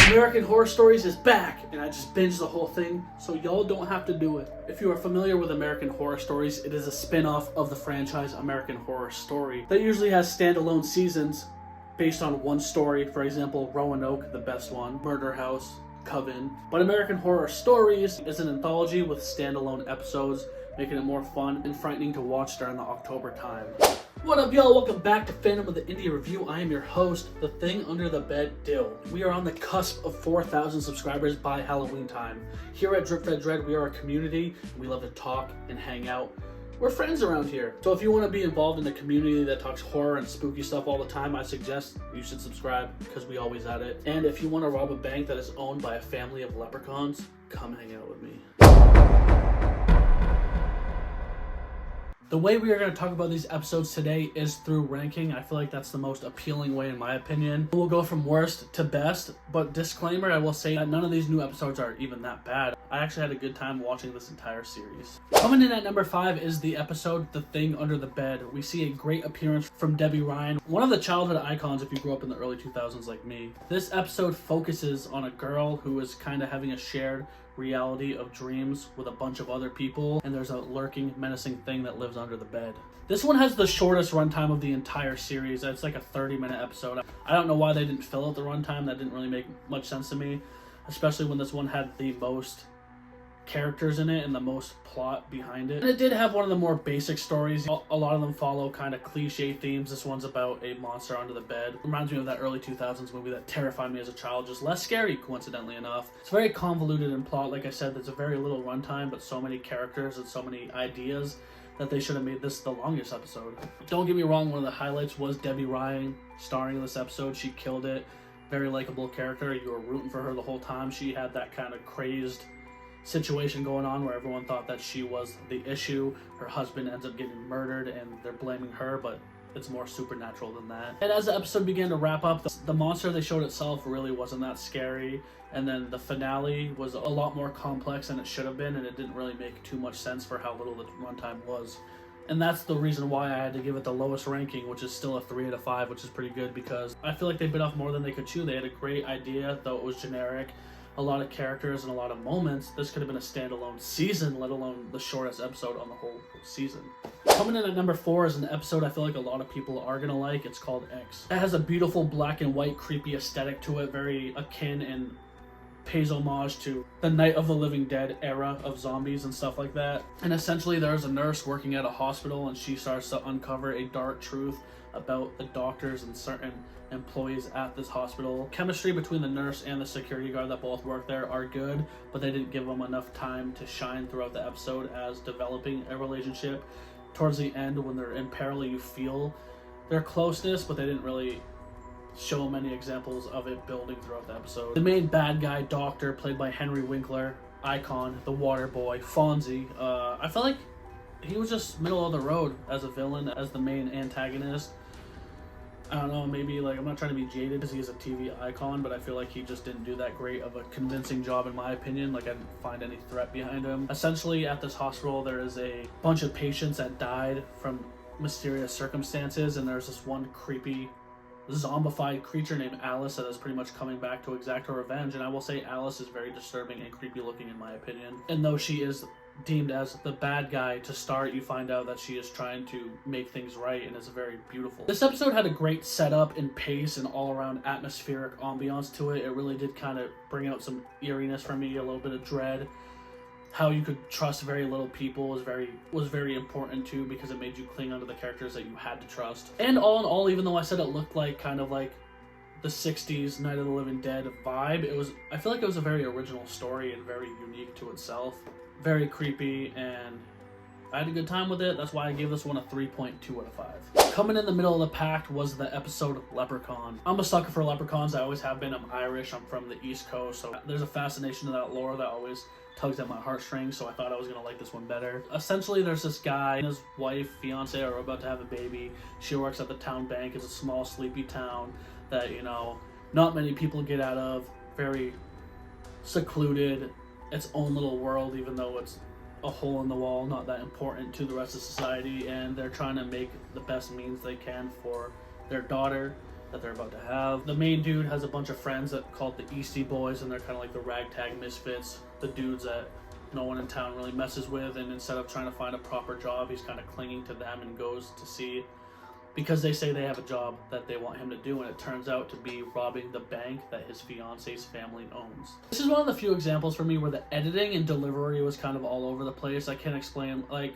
American Horror Stories is back, and I just binged the whole thing, so y'all don't have to do it. If you are familiar with American Horror Stories, it is a spin-off of the franchise American Horror Story that usually has standalone seasons based on one story. For example, Roanoke, the best one, Murder House, Coven. But American Horror Stories is an anthology with standalone episodes, making it more fun and frightening to watch during the October time. What up, y'all? Welcome back to Fandom of the Indie Review. I am your host, the Thing Under the Bed, Dill. We are on the cusp of 4,000 subscribers by Halloween time. Here at Drip Fed Dread, we are a community, and we love to talk and hang out. We're friends around here. So if you want to be involved in a community that talks horror and spooky stuff all the time, I suggest you should subscribe, because we always at it. And if you want to rob a bank that is owned by a family of leprechauns, come hang out with me. The way we are going to talk about these episodes today is through ranking. I feel like that's the most appealing way in my opinion. We'll go from worst to best, but disclaimer, I will say that none of these new episodes are even that bad. I actually had a good time watching this entire series. Coming in at number 5 is the episode The Thing Under the Bed. We see a great appearance from Debbie Ryan, one of the childhood icons if you grew up in the early 2000s like me. This episode focuses on a girl who is kind of having a shared reality of dreams with a bunch of other people, and there's a lurking, menacing thing that lives under the bed. This one has the shortest runtime of the entire series. It's like a 30-minute episode. I don't know why they didn't fill out the runtime. That didn't really make much sense to me, especially when this one had the most characters in it and the most plot behind it. And it did have one of the more basic stories. A lot of them follow kind of cliche themes. This one's about a monster under the bed. Reminds me of that early 2000s movie that terrified me as a child, just less scary, coincidentally enough. It's very convoluted in plot. Like I said, there's a very little runtime, but so many characters and so many ideas that they should have made this the longest episode. Don't get me wrong, one of the highlights was Debbie Ryan starring in this episode. She killed it. Very likable character. You were rooting for her the whole time. She had that kind of crazed situation going on where everyone thought that she was the issue. Her husband ends up getting murdered and they're blaming her, but it's more supernatural than that. And as the episode began to wrap up, the monster they showed itself really wasn't that scary, and then the finale was a lot more complex than it should have been, and it didn't really make too much sense for how little the runtime was. And that's the reason why I had to give it the lowest ranking, which is still a 3 out of 5, which is pretty good because I feel like they bit off more than they could chew. They had a great idea, though it was generic. A lot of characters and a lot of moments. This could have been a standalone season, let alone the shortest episode on the whole season. Coming in at number 4 is an episode I feel like a lot of people are gonna like. It's called X. It has a beautiful black and white creepy aesthetic to it, very akin and pays homage to the Night of the Living Dead era of zombies and stuff like that. And essentially there's a nurse working at a hospital and she starts to uncover a dark truth about the doctors and certain employees at this hospital. Chemistry between the nurse and the security guard that both work there are good, but they didn't give them enough time to shine throughout the episode as developing a relationship. Towards the end, when they're in peril, you feel their closeness, but they didn't really show many examples of it building throughout the episode. The main bad guy, Doctor, played by Henry Winkler, icon, the water boy, Fonzie, I felt like he was just middle of the road as a villain, as the main antagonist. I don't know, maybe, like, I'm not trying to be jaded because he's a TV icon, but I feel like he just didn't do that great of a convincing job in my opinion. Like, I didn't find any threat behind him. Essentially, at this hospital, there is a bunch of patients that died from mysterious circumstances, and there's this one creepy zombified creature named Alice that is pretty much coming back to exact her revenge. And I will say Alice is very disturbing and creepy looking in my opinion. And though she is deemed as the bad guy to start, you find out that she is trying to make things right, and it's very beautiful. This episode had a great setup and pace and all-around atmospheric ambiance to it. It really did kind of bring out some eeriness for me, a little bit of dread. How you could trust very little people was very important too, because it made you cling onto the characters that you had to trust. And all in all, even though I said it looked like kind of like the 60s Night of the Living Dead vibe, I feel like it was a very original story and very unique to itself. Very creepy, and I had a good time with it. That's why I gave this one a 3.2 out of 5. Coming in the middle of the pack was the episode Leprechaun. I'm a sucker for leprechauns. I always have been. I'm Irish. I'm from the East Coast, so there's a fascination to that lore that always tugs at my heartstrings, so I thought I was going to like this one better. Essentially, there's this guy and his wife, fiance, are about to have a baby. She works at the town bank. It's a small, sleepy town that, you know, not many people get out of. Very secluded, its own little world, even though it's a hole in the wall, not that important to the rest of society, and they're trying to make the best means they can for their daughter. that they're about to have. The main dude has a bunch of friends that called the Eastie Boys, and they're kind of like the ragtag misfits, the dudes that no one in town really messes with, and instead of trying to find a proper job, he's kind of clinging to them and goes to see, because they say they have a job that they want him to do, and it turns out to be robbing the bank that his fiance's family owns. This is one of the few examples for me where the editing and delivery was kind of all over the place. I can't explain, like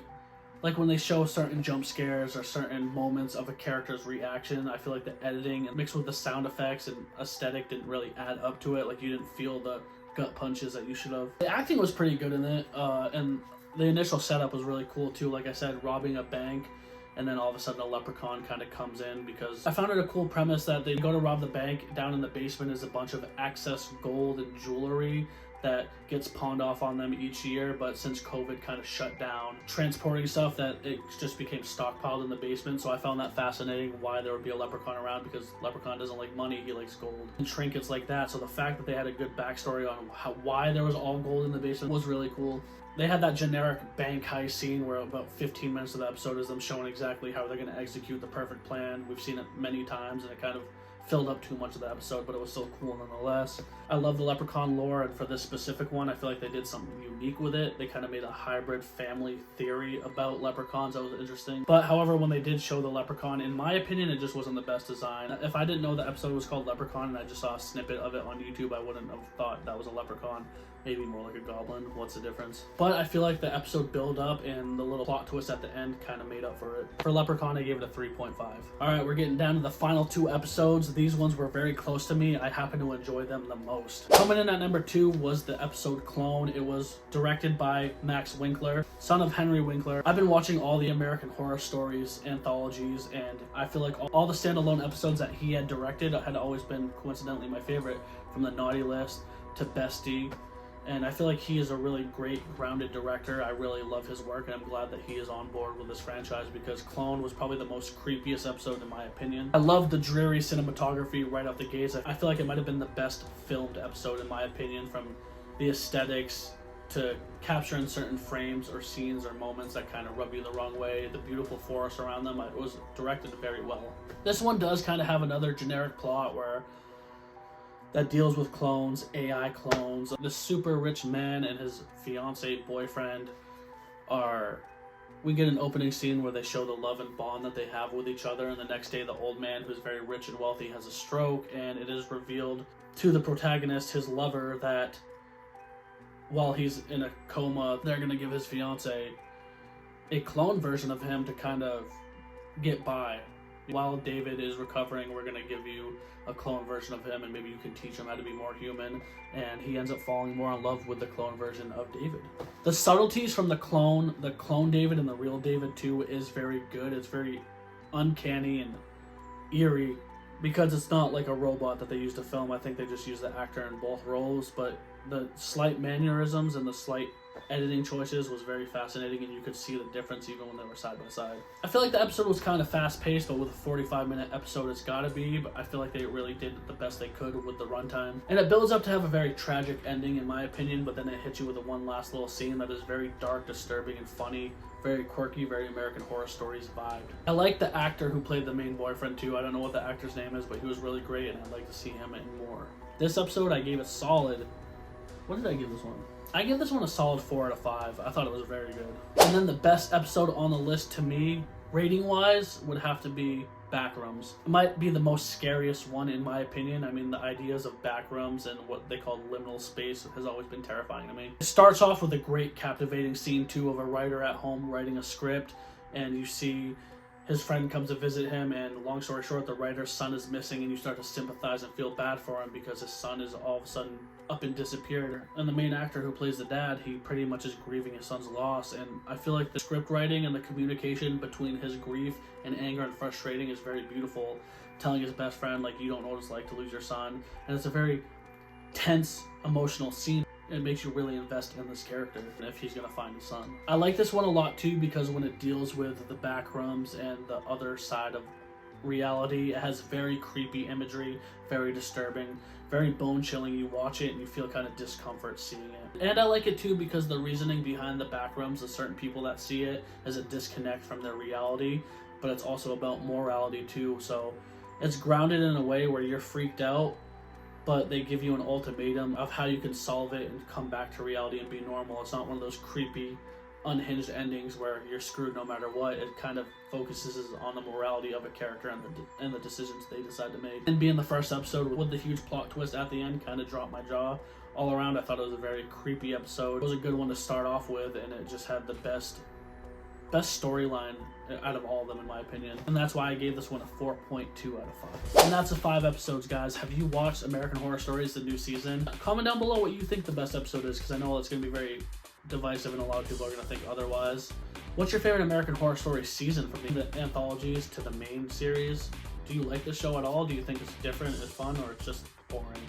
when they show certain jump scares or certain moments of a character's reaction, I feel like the editing mixed with the sound effects and aesthetic didn't really add up to it. Like, you didn't feel the gut punches that you should have. The acting was pretty good in it, and the initial setup was really cool too. Like I said, robbing a bank, and then all of a sudden a leprechaun kind of comes in, because I found it a cool premise that they go to rob the bank. Down in the basement is a bunch of excess gold and jewelry that gets pawned off on them each year, but since COVID kind of shut down transporting stuff, that it just became stockpiled in the basement. So I found that fascinating, why there would be a leprechaun around, because leprechaun doesn't like money, he likes gold and trinkets like that. So the fact that they had a good backstory on why there was all gold in the basement was really cool. They had that generic bank heist scene where about 15 minutes of the episode is them showing exactly how they're going to execute the perfect plan. We've seen it many times, and it kind of filled up too much of the episode, but it was still cool nonetheless. I love the Leprechaun lore, and for this specific one, I feel like they did something unique with it. They kind of made a hybrid family theory about leprechauns that was interesting. But however, when they did show the leprechaun, in my opinion, it just wasn't the best design. If I didn't know the episode was called Leprechaun and I just saw a snippet of it on YouTube, I wouldn't have thought that was a leprechaun. Maybe more like a goblin. What's the difference? But I feel like the episode build up and the little plot twist at the end kind of made up for it. For Leprechaun, I gave it a 3.5. Alright, we're getting down to the final two episodes. These ones were very close to me. I happen to enjoy them the most. Coming in at number 2 was the episode Clone. It was directed by Max Winkler, son of Henry Winkler. I've been watching all the American Horror Stories anthologies, and I feel like all the standalone episodes that he had directed had always been coincidentally my favorite, from the Naughty List to Bestie. And I feel like he is a really great, grounded director. I really love his work, and I'm glad that he is on board with this franchise, because Clone was probably the most creepiest episode in my opinion. I love the dreary cinematography right off the gates. I feel like it might have been the best filmed episode in my opinion, from the aesthetics to capturing certain frames or scenes or moments that kind of rub you the wrong way, the beautiful forest around them. It was directed very well. This one does kind of have another generic plot that deals with clones, AI clones. This super rich man and his fiance boyfriend we get an opening scene where they show the love and bond that they have with each other, and the next day the old man, who's very rich and wealthy, has a stroke, and it is revealed to the protagonist, his lover, that while he's in a coma, they're gonna give his fiance a clone version of him to kind of get by. While David is recovering, we're going to give you a clone version of him, and maybe you can teach him how to be more human. And he ends up falling more in love with the clone version of David. The subtleties from the clone David and the real David too, is very good. It's very uncanny and eerie, because it's not like a robot that they use to film. I think they just use the actor in both roles, but the slight mannerisms and the slight editing choices was very fascinating, and you could see the difference even when they were side by side. I feel like the episode was kind of fast paced, but with a 45-minute episode it's gotta be, but I feel like they really did the best they could with the runtime. And it builds up to have a very tragic ending in my opinion, but then it hits you with one last little scene that is very dark, disturbing, and funny. Very quirky, very American Horror Stories vibe. I like the actor who played the main boyfriend too. I don't know what the actor's name is, but he was really great, and I'd like to see him in more. This episode I gave a solid... What did I give this one? I give this one a solid 4 out of 5. I thought it was very good. And then the best episode on the list to me, rating-wise, would have to be Backrooms. It might be the most scariest one in my opinion. I mean, the ideas of backrooms and what they call liminal space has always been terrifying to me. It starts off with a great captivating scene too of a writer at home writing a script, and you see his friend comes to visit him, and long story short, the writer's son is missing, and you start to sympathize and feel bad for him because his son is all of a sudden up and disappeared. And the main actor who plays the dad, he pretty much is grieving his son's loss, and I feel like the script writing and the communication between his grief and anger and frustrating is very beautiful, telling his best friend, like, you don't know what it's like to lose your son. And it's a very tense, emotional scene. It makes you really invest in this character and if he's going to find his son. I like this one a lot too, because when it deals with the backrooms and the other side of reality, it has very creepy imagery, very disturbing, very bone-chilling. You watch it and you feel kind of discomfort seeing it. And I like it too because the reasoning behind the backrooms, the certain people that see it, is a disconnect from their reality, but it's also about morality too. So It's grounded in a way where you're freaked out, but they give you an ultimatum of how you can solve it and come back to reality and be normal. It's not one of those creepy, unhinged endings where you're screwed no matter what. It kind of focuses on the morality of a character and the decisions they decide to make. And being the first episode with the huge plot twist at the end kind of dropped my jaw. All around, I thought it was a very creepy episode. It was a good one to start off with, and it just had the best storyline out of all of them, in my opinion. And that's why I gave this one a 4.2 out of 5. And that's the 5 episodes, guys. Have you watched American Horror Stories, the new season? Comment down below what you think the best episode is, because I know it's going to be very divisive and a lot of people are going to think otherwise. What's your favorite American Horror Story season, from the anthologies to the main series? Do you like the show at all? Do you think it's different, it's fun, or it's just boring?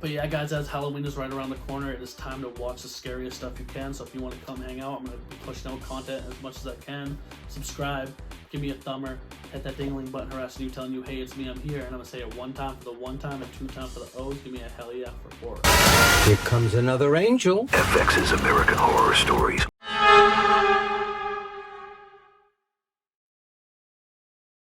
But yeah, guys, as Halloween is right around the corner, it is time to watch the scariest stuff you can. So if you want to come hang out, I'm going to be pushing out content as much as I can. Subscribe, give me a thumber, hit that ding-a-ling button harassing you, telling you, hey, it's me, I'm here. And I'm going to say it 1 time for the 1 time and 2 times for the O's. Give me a hell yeah for 4. Here comes another angel. FX's American Horror Stories.